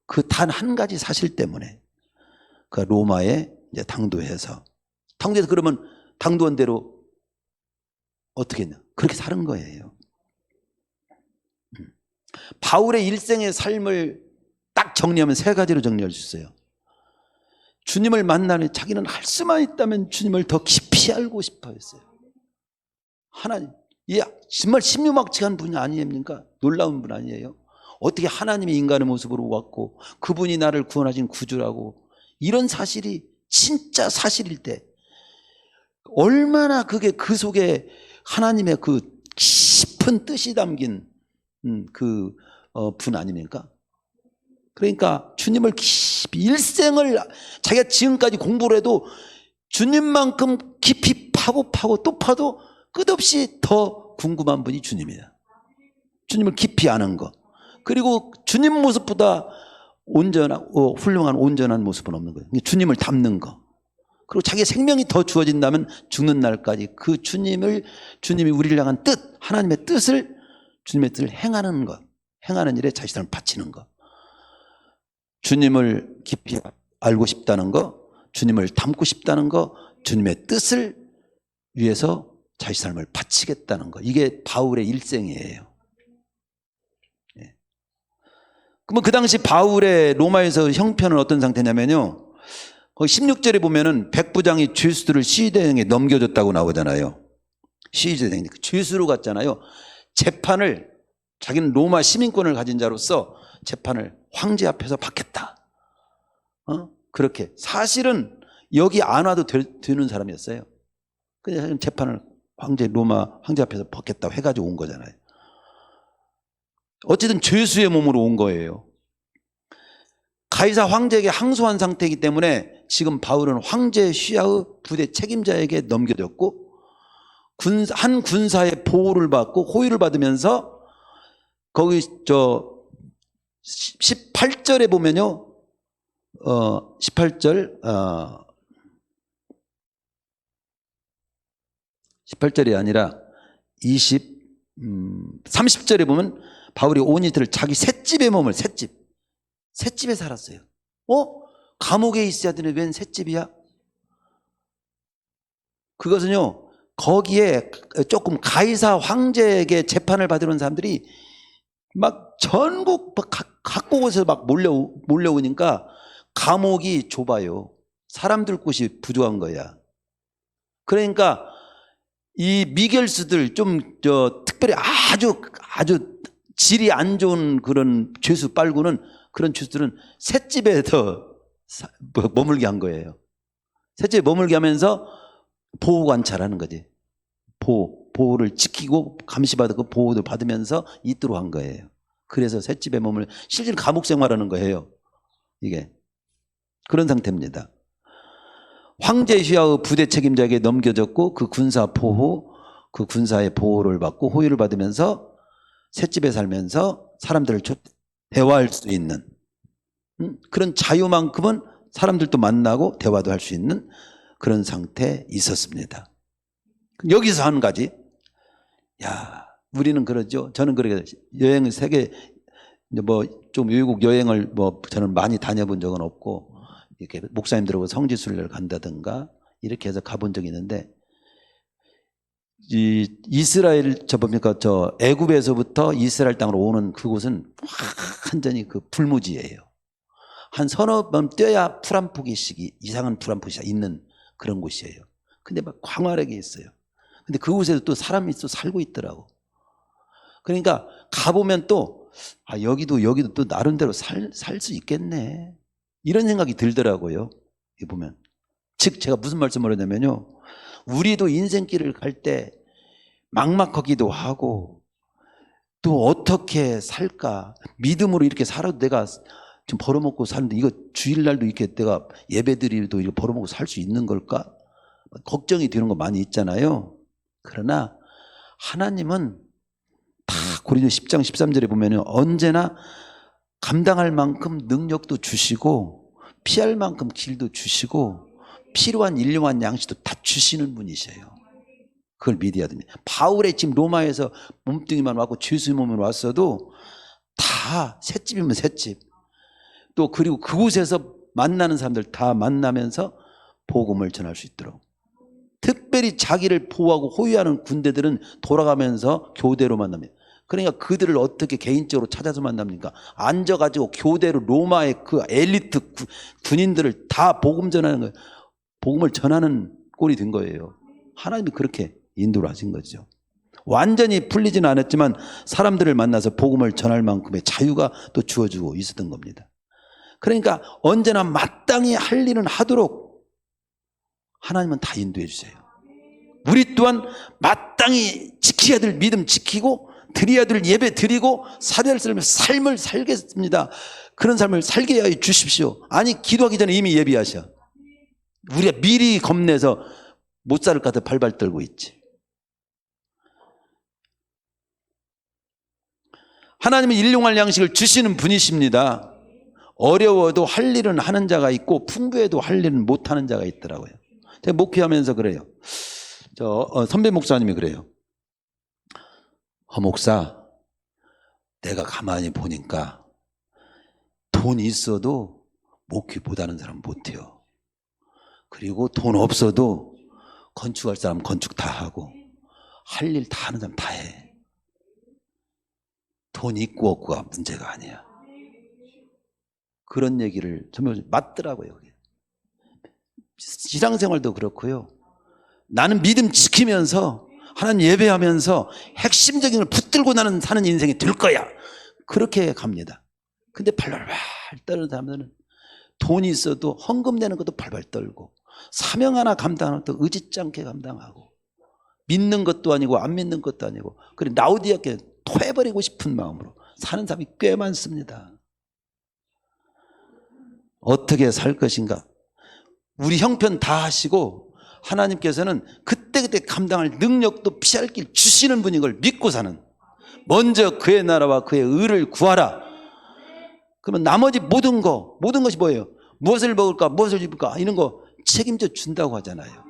Speaker 1: 그 단 한 가지 사실 때문에 그 로마에 이제 당도해서 그러면 당도한 대로 어떻게 했냐, 그렇게 사는 거예요. 바울의 일생의 삶을 딱 정리하면 세 가지로 정리할 수 있어요. 주님을 만나면 자기는 할 수만 있다면 주님을 더 깊이 알고 싶어 했어요. 하나님, 정말 신묘막측한 분이 아닙니까? 놀라운 분 아니에요? 어떻게 하나님이 인간의 모습으로 왔고 그분이 나를 구원하신 구주라고, 이런 사실이 진짜 사실일 때 얼마나 그게 그 속에 하나님의 그 깊은 뜻이 담긴 분 아닙니까? 그러니까 주님을 깊이 일생을 자기가 지금까지 공부를 해도 주님만큼 깊이 파고 또 파도 끝없이 더 궁금한 분이 주님이에요. 주님을 깊이 아는 것, 그리고 주님 모습보다 훌륭한 온전한 모습은 없는 거예요. 주님을 닮는 것, 그리고 자기 생명이 더 주어진다면 죽는 날까지 그 주님이 우리를 향한 뜻, 하나님의 주님의 뜻을 행하는 것, 행하는 일에 자기 삶을 바치는 것, 주님을 깊이 알고 싶다는 것, 주님을 닮고 싶다는 것, 주님의 뜻을 위해서 자기 삶을 바치겠다는 것, 이게 바울의 일생이에요. 예. 그러면 그 당시 바울의 로마에서 형편은 어떤 상태냐면요, 거기 16절에 보면은 백부장이 죄수들을 시위대행에 넘겨줬다고 나오잖아요. 시위대행, 죄수로 갔잖아요. 재판을, 자기는 로마 시민권을 가진 자로서 재판을 황제 앞에서 받겠다. 그렇게 사실은 여기 안 와도 되는 사람이었어요. 그냥 재판을 로마 황제 앞에서 벗겠다고 해가지고 온 거잖아요. 어쨌든 죄수의 몸으로 온 거예요. 가이사 황제에게 항소한 상태이기 때문에 지금 바울은 황제 휘하의 부대 책임자에게 넘겨졌고 한 군사의 보호를 받고 호의를 받으면서 거기 18절에 보면요. 18절이 아니라 30절에 보면 바울이 온 이틀을 자기 셋집의 몸을 셋집에 살았어요. 감옥에 있어야 되는데 웬 셋집이야? 그것은요, 거기에 조금 가이사 황제에게 재판을 받으러 온 사람들이 막 전국 각곳에서 막 몰려오니까 감옥이 좁아요. 사람들 곳이 부족한 거야. 그러니까 이 미결수들 특별히 아주 질이 안 좋은 그런 죄수 빨고는 그런 죄수들은 셋집에 더 머물게 한 거예요. 셋집에 머물게 하면서 보호 관찰하는 거지. 보호를 지키고 감시받고 보호를 받으면서 있도록 한 거예요. 그래서 셋집에 머물 실제로 감옥 생활하는 거예요. 이게 그런 상태입니다. 황제 휘하의 부대 책임자에게 넘겨졌고 그 군사의 보호를 받고 호의를 받으면서 셋집에 살면서 사람들을 대화할 수 있는 그런 자유만큼은 사람들도 만나고 대화도 할 수 있는 그런 상태에 있었습니다. 여기서 한 가지, 우리는 그러죠. 저는 그렇게 여행을 세계 좀 외국 여행을 저는 많이 다녀본 적은 없고 이렇게 목사님들하고 성지순례를 간다든가 이렇게 해서 가본 적이 있는데 이 이스라엘 애굽에서부터 이스라엘 땅으로 오는 그곳은 완전히 그 불무지예요. 한 서너 번 뛰어야 풀 한 포기씩 이상한 풀 한 포기씩 있는 그런 곳이에요. 근데 막 광활하게 있어요. 근데 그곳에도 또 사람이 또 살고 있더라고. 그러니까 가보면 또 여기도 또 나름대로 살 수 있겠네 이런 생각이 들더라고요. 이 보면 즉 제가 무슨 말씀을 하냐면요, 우리도 인생길을 갈 때 막막하기도 하고 또 어떻게 살까, 믿음으로 이렇게 살아도 내가 좀 벌어먹고 사는데 이거 주일날도 이렇게 내가 예배드리도 이거 벌어먹고 살 수 있는 걸까, 걱정이 되는 거 많이 있잖아요. 그러나 하나님은 다 고린도 10장 13절에 보면 언제나 감당할 만큼 능력도 주시고 피할 만큼 길도 주시고 필요한 일용한 양식도 다 주시는 분이세요. 그걸 믿어야 됩니다. 바울의 지금 로마에서 몸뚱이만 왔고 죄수의 몸으로 왔어도 다 셋집이면 셋집, 또 그리고 그곳에서 만나는 사람들 다 만나면서 복음을 전할 수 있도록, 특별히 자기를 보호하고 호위하는 군대들은 돌아가면서 교대로 만납니다. 그러니까 그들을 어떻게 개인적으로 찾아서 만납니까? 앉아가지고 교대로 로마의 그 엘리트 군인들을 다 복음 전하는 거예요. 복음을 전하는 꼴이 된 거예요. 하나님이 그렇게 인도를 하신 거죠. 완전히 풀리지는 않았지만 사람들을 만나서 복음을 전할 만큼의 자유가 또 주어지고 있었던 겁니다. 그러니까 언제나 마땅히 할 일은 하도록 하나님은 다 인도해 주세요. 우리 또한 마땅히 지켜야 될 믿음 지키고 드려야 될 예배 드리고 살아야 될 삶을 살겠습니다. 그런 삶을 살게 해 주십시오. 아니 기도하기 전에 이미 예비하셔. 우리가 미리 겁내서 못 살 것 같아 발발 떨고 있지. 하나님은 일용할 양식을 주시는 분이십니다. 어려워도 할 일은 하는 자가 있고 풍부해도 할 일은 못하는 자가 있더라고요. 제가 목회하면서 그래요. 선배 목사님이 그래요. 목사, 내가 가만히 보니까 돈 있어도 목회 못하는 사람 못해요. 그리고 돈 없어도 건축할 사람 건축 다 하고 할 일 다 하는 사람 다 해. 돈 있고 없고가 문제가 아니야. 그런 얘기를 정말 맞더라고요. 신앙생활도 그렇고요. 나는 믿음 지키면서 하나님 예배하면서 핵심적인 걸 붙들고 나는 사는 인생이 될 거야. 그렇게 갑니다. 근데 발발 떠는 사람들은 돈이 있어도 헌금 내는 것도 발발 떨고 사명 하나 감당하는 것도 의지치 않게 감당하고, 믿는 것도 아니고 안 믿는 것도 아니고, 그리고 라우디아께 토해버리고 싶은 마음으로 사는 사람이 꽤 많습니다. 어떻게 살 것인가? 우리 형편 다 하시고 하나님께서는 그때그때 감당할 능력도 피할 길 주시는 분인 걸 믿고 사는, 먼저 그의 나라와 그의 의를 구하라. 그러면 나머지 모든 것이 뭐예요? 무엇을 먹을까, 무엇을 입을까, 이런 거 책임져 준다고 하잖아요.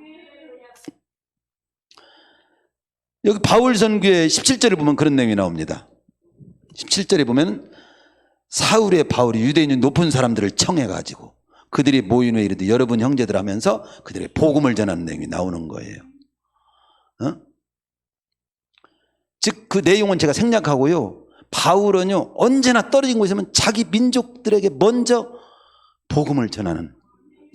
Speaker 1: 여기 바울 선교의 17절에 보면 그런 내용이 나옵니다. 17절에 보면 사울의 바울이 유대인 높은 사람들을 청해가지고 그들이 모인 후에 이르되 여러분 형제들 하면서 그들의 복음을 전하는 내용이 나오는 거예요. 즉 그 내용은 제가 생략하고요, 바울은요 언제나 떨어진 곳이면 자기 민족들에게 먼저 복음을 전하는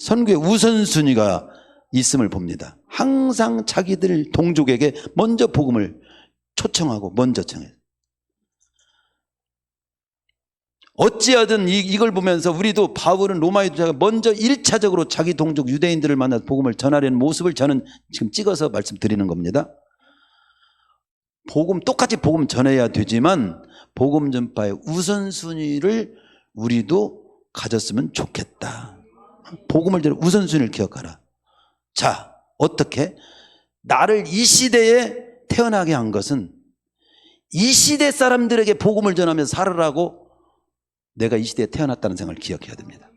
Speaker 1: 선교의 우선순위가 있음을 봅니다. 항상 자기들 동족에게 먼저 복음을 초청하고 먼저 청해요. 어찌하든 이걸 보면서 우리도 바울은 로마에 도착해 먼저 1차적으로 자기 동족 유대인들을 만나서 복음을 전하려는 모습을 저는 지금 찍어서 말씀드리는 겁니다. 똑같이 복음 전해야 되지만 복음 전파의 우선순위를 우리도 가졌으면 좋겠다. 복음을 전해 우선순위를 기억하라. 자, 어떻게? 나를 이 시대에 태어나게 한 것은 이 시대 사람들에게 복음을 전하면서 살으라고 내가 이 시대에 태어났다는 생각을 기억해야 됩니다.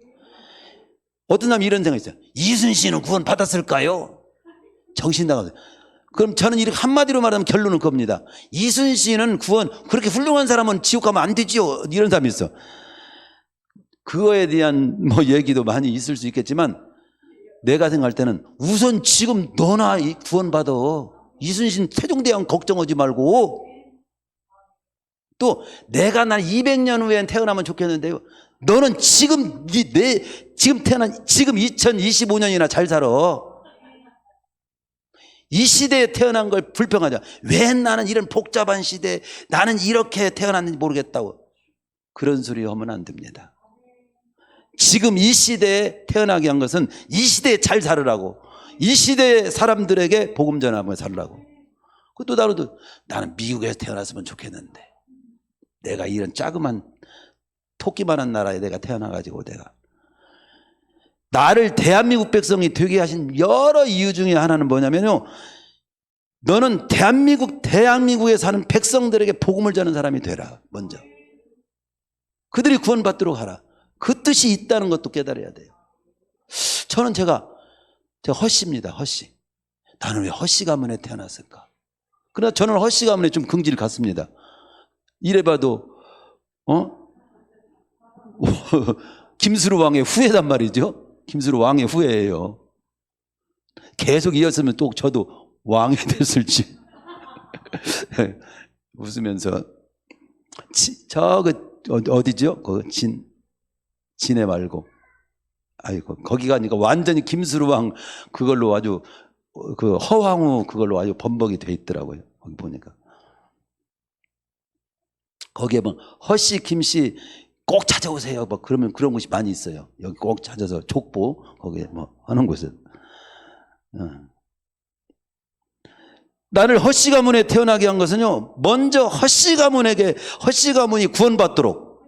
Speaker 1: 어떤 사람이 이런 생각이 있어요. 이순신은 구원 받았을까요? 정신 나가서. 그럼 저는 이렇게 한마디로 말하면 결론은 그겁니다. 이순신은 구원, 그렇게 훌륭한 사람은 지옥 가면 안 되지요. 이런 사람이 있어. 그거에 대한 얘기도 많이 있을 수 있겠지만 내가 생각할 때는 우선 지금 너나 구원 받아. 이순신 세종대왕 걱정하지 말고. 또 내가 난 200년 후에 태어나면 좋겠는데요, 너는 지금 지금 태어난 지금 2025년이나 잘 살아. 이 시대에 태어난 걸 불평하자. 왜 나는 이런 복잡한 시대에 나는 이렇게 태어났는지 모르겠다고. 그런 소리 하면 안 됩니다. 지금 이 시대에 태어나게 한 것은 이 시대에 잘 살으라고, 이 시대의 사람들에게 복음 전하며 살으라고. 또 다르도 나는 미국에서 태어났으면 좋겠는데 내가 이런 자그만 토끼만한 나라에 내가 태어나가지고 내가, 나를 대한민국 백성이 되게 하신 여러 이유 중에 하나는 뭐냐면요, 너는 대한민국에 사는 백성들에게 복음을 전하는 사람이 되라. 먼저 그들이 구원받도록 하라. 그 뜻이 있다는 것도 깨달아야 돼요. 저는 제가 헛씨입니다. 헛씨. 나는 왜 헛씨 가문에 태어났을까? 그러나 저는 헛씨 가문에 좀 긍지를 갖습니다. 이래봐도 김수로 왕의 후예단 말이죠. 김수로 왕의 후예예요. 계속 이었으면 또 저도 왕이 됐을지. 웃으면서 어디죠? 진해 말고, 아이고 거기가 아니까 완전히 김수로 왕 그걸로 아주 그 허황후 그걸로 아주 범벅이 돼 있더라고요. 거기 보니까. 거기에 허씨 김씨 꼭 찾아오세요. 그러면 그런 곳이 많이 있어요. 여기 꼭 찾아서 족보 거기에 하는 곳에. 나를 허씨 가문에 태어나게 한 것은요, 먼저 허씨 가문에게 허씨 가문이 구원받도록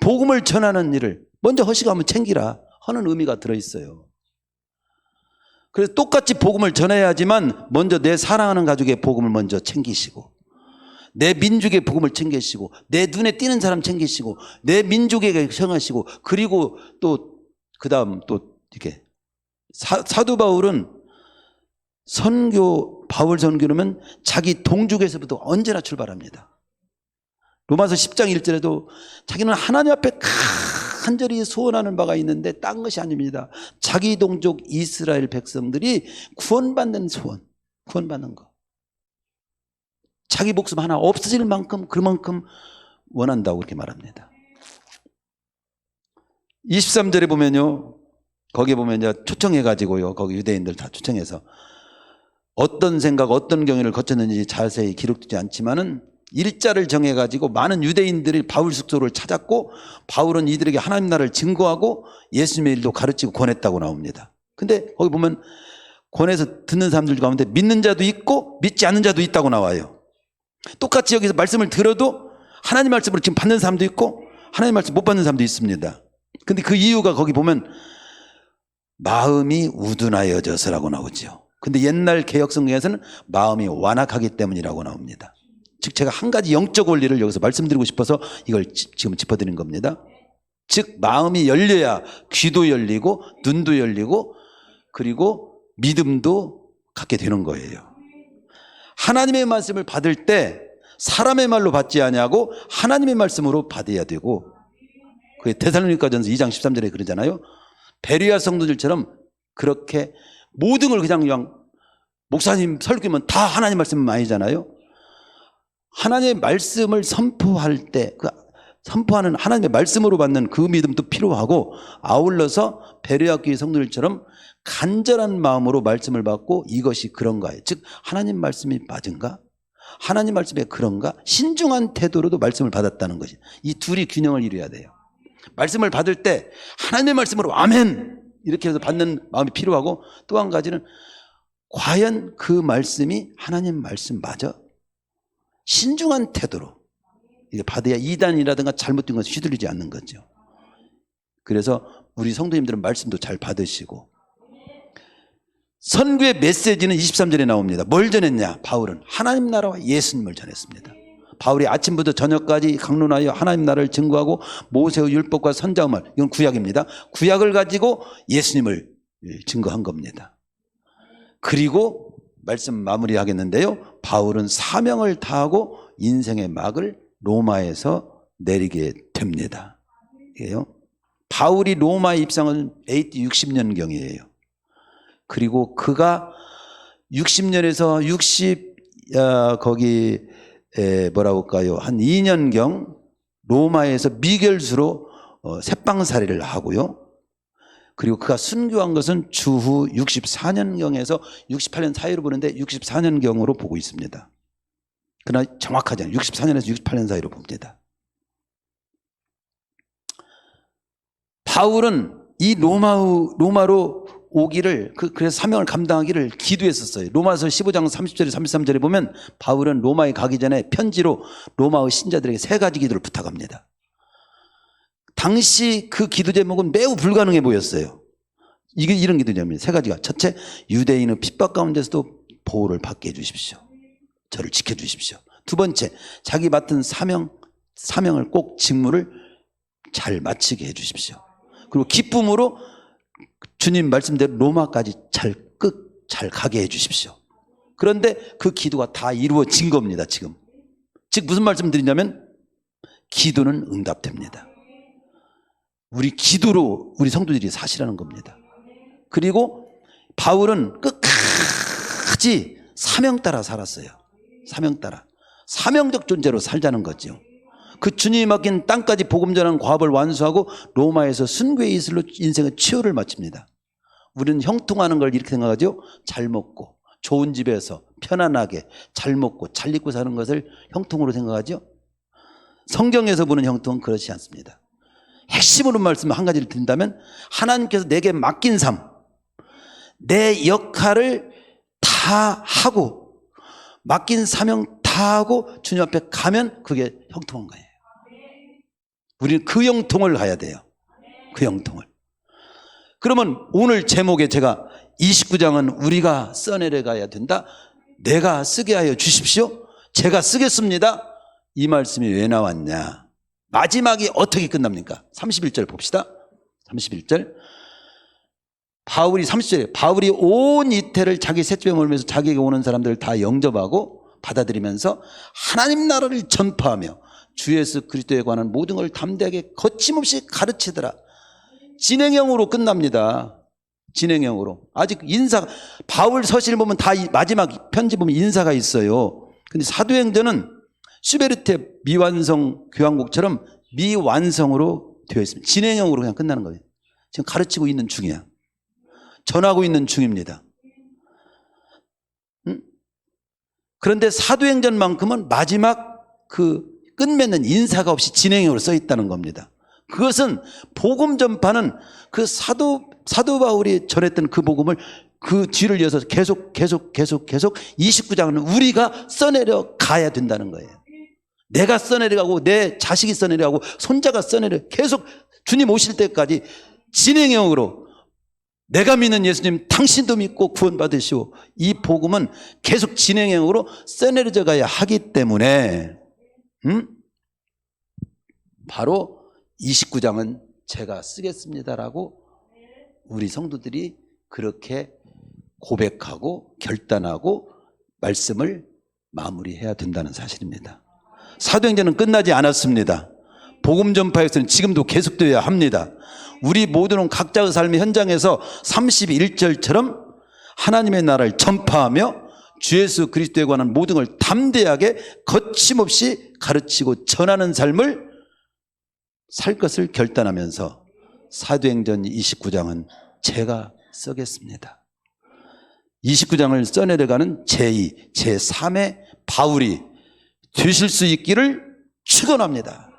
Speaker 1: 복음을 전하는 일을 먼저 허씨 가문 챙기라 하는 의미가 들어있어요. 그래서 똑같이 복음을 전해야 하지만 먼저 내 사랑하는 가족의 복음을 먼저 챙기시고, 내 민족의 복음을 챙기시고, 내 눈에 띄는 사람 챙기시고, 내 민족에게 청하시고, 그리고 또 그 다음 또 이렇게 사도 바울은 바울 선교는 자기 동족에서부터 언제나 출발합니다. 로마서 10장 1절에도 자기는 하나님 앞에 간절히 소원하는 바가 있는데 딴 것이 아닙니다. 자기 동족 이스라엘 백성들이 구원받는 소원, 구원받는 것. 자기 목숨 하나 없어질 만큼 그만큼 원한다고 그렇게 말합니다. 23절에 보면요, 거기에 보면 초청해가지고요, 거기 유대인들 다 초청해서 어떤 생각, 어떤 경위를 거쳤는지 자세히 기록되지 않지만은 일자를 정해가지고 많은 유대인들이 바울 숙소를 찾았고, 바울은 이들에게 하나님 나라를 증거하고 예수님의 일도 가르치고 권했다고 나옵니다. 근데 거기 보면 권해서 듣는 사람들 가운데 믿는 자도 있고 믿지 않는 자도 있다고 나와요. 똑같이 여기서 말씀을 들어도 하나님 말씀으로 지금 받는 사람도 있고 하나님 말씀 못 받는 사람도 있습니다. 근데 그 이유가 거기 보면 마음이 우둔하여져서라고 나오죠. 근데 옛날 개혁성경에서는 마음이 완악하기 때문이라고 나옵니다. 즉 제가 한 가지 영적 원리를 여기서 말씀드리고 싶어서 이걸 지금 짚어드린 겁니다. 즉 마음이 열려야 귀도 열리고 눈도 열리고 그리고 믿음도 갖게 되는 거예요. 하나님의 말씀을 받을 때 사람의 말로 받지 아니하고 하나님의 말씀으로 받아야 되고, 그게 데살로니가전서 2장 13절에 그러잖아요. 베레아 성도들처럼 그렇게 모든 걸 그냥 목사님 설교면 다 하나님 말씀은 아니잖아요. 하나님의 말씀을 선포할 때 그 선포하는 하나님의 말씀으로 받는 그 믿음도 필요하고, 아울러서 베레아 교회 성도들처럼 간절한 마음으로 말씀을 받고 이것이 그런가요? 즉 하나님 말씀이 맞은가? 하나님 말씀에 그런가? 신중한 태도로도 말씀을 받았다는 것이, 이 둘이 균형을 이루어야 돼요. 말씀을 받을 때 하나님의 말씀으로 아멘 이렇게 해서 받는 마음이 필요하고, 또 한 가지는 과연 그 말씀이 하나님 말씀 맞아? 신중한 태도로 이게 받아야 이단이라든가 잘못된 것에 휘둘리지 않는 거죠. 그래서 우리 성도님들은 말씀도 잘 받으시고, 선교의 메시지는 23절에 나옵니다. 뭘 전했냐? 바울은 하나님 나라와 예수님을 전했습니다. 바울이 아침부터 저녁까지 강론하여 하나님 나라를 증거하고 모세의 율법과 선자의 이건 구약입니다. 구약을 가지고 예수님을 증거한 겁니다. 그리고 말씀 마무리하겠는데요, 바울은 사명을 다하고 인생의 막을 로마에서 내리게 됩니다. 이게요. 바울이 로마에 입성은 AD 60년경이에요. 그리고 그가 60년에서 한 2년경 로마에서 미결수로 새빵살이를 하고요. 그리고 그가 순교한 것은 주후 64년경에서 68년 사이로 보는데 64년경으로 보고 있습니다. 그러나 정확하지 않아요. 64년에서 68년 사이로 봅니다. 바울은 이 로마로 오기를, 그래서 사명을 감당하기를 기도했었어요. 로마서 15장 30절에 33절에 보면 바울은 로마에 가기 전에 편지로 로마의 신자들에게 3가지 기도를 부탁합니다. 당시 그 기도 제목은 매우 불가능해 보였어요. 이게 이런 기도 제목입니다. 3가지가. 첫째, 유대인의 핍박 가운데서도 보호를 받게 해주십시오. 저를 지켜주십시오. 두 번째, 자기 맡은 사명을 꼭 직무를 잘 마치게 해주십시오. 그리고 기쁨으로 주님 말씀대로 로마까지 잘 가게 해주십시오. 그런데 그 기도가 다 이루어진 겁니다, 지금. 즉 무슨 말씀 드리냐면, 기도는 응답됩니다. 우리 기도로 우리 성도들이 사시라는 겁니다. 그리고 바울은 끝까지 사명 따라 살았어요. 사명 따라. 사명적 존재로 살자는 거죠. 그 주님이 맡긴 땅까지 복음 전하는 과업을 완수하고 로마에서 순교의 이슬로 인생의 치유를 마칩니다. 우리는 형통하는 걸 이렇게 생각하죠. 잘 먹고 좋은 집에서 편안하게 잘 먹고 잘 입고 사는 것을 형통으로 생각하죠. 성경에서 보는 형통은 그렇지 않습니다. 핵심으로 말씀 한 가지를 드린다면, 하나님께서 내게 맡긴 삶, 내 역할을 다 하고 맡긴 사명 다 하고 주님 앞에 가면 그게 형통한 거예요. 우리는 그 형통을 가야 돼요. 그 형통을. 그러면 오늘 제목에 제가 29장은 우리가 써내려가야 된다. 내가 쓰게 하여 주십시오. 제가 쓰겠습니다. 이 말씀이 왜 나왔냐? 마지막이 어떻게 끝납니까? 31절 봅시다. 31절. 바울이 30절에 바울이 온 이태를 자기 셋집에 몰면서 자기에게 오는 사람들을 다 영접하고 받아들이면서 하나님 나라를 전파하며 주 예수 그리스도에 관한 모든 걸 담대하게 거침없이 가르치더라. 진행형으로 끝납니다. 진행형으로. 아직 바울 서실 보면 다 마지막 편지 보면 인사가 있어요. 근데 사도행전은 슈베르트의 미완성 교향곡처럼 미완성으로 되어 있습니다. 진행형으로 그냥 끝나는 거예요. 지금 가르치고 있는 중이야. 전하고 있는 중입니다. 그런데 사도행전만큼은 마지막 그 끝맺는 인사가 없이 진행형으로 써 있다는 겁니다. 그것은 복음 전파는 그 사도 사도 바울이 전했던 그 복음을 그 뒤를 이어서 계속 29장은 우리가 써내려 가야 된다는 거예요. 내가 써내려가고 내 자식이 써내려가고 손자가 써내려 계속 주님 오실 때까지 진행형으로 내가 믿는 예수님 당신도 믿고 구원받으시오. 이 복음은 계속 진행형으로 써내려져 가야 하기 때문에 바로 29장은 제가 쓰겠습니다라고 우리 성도들이 그렇게 고백하고 결단하고 말씀을 마무리해야 된다는 사실입니다. 사도행전은 끝나지 않았습니다. 복음 전파에서는 지금도 계속되어야 합니다. 우리 모두는 각자의 삶의 현장에서 31절처럼 하나님의 나라를 전파하며 주 예수 그리스도에 관한 모든 걸 담대하게 거침없이 가르치고 전하는 삶을 살 것을 결단하면서 사도행전 29장은 제가 쓰겠습니다. 29장을 써내려가는 제2, 제3의 바울이 되실 수 있기를 축원합니다.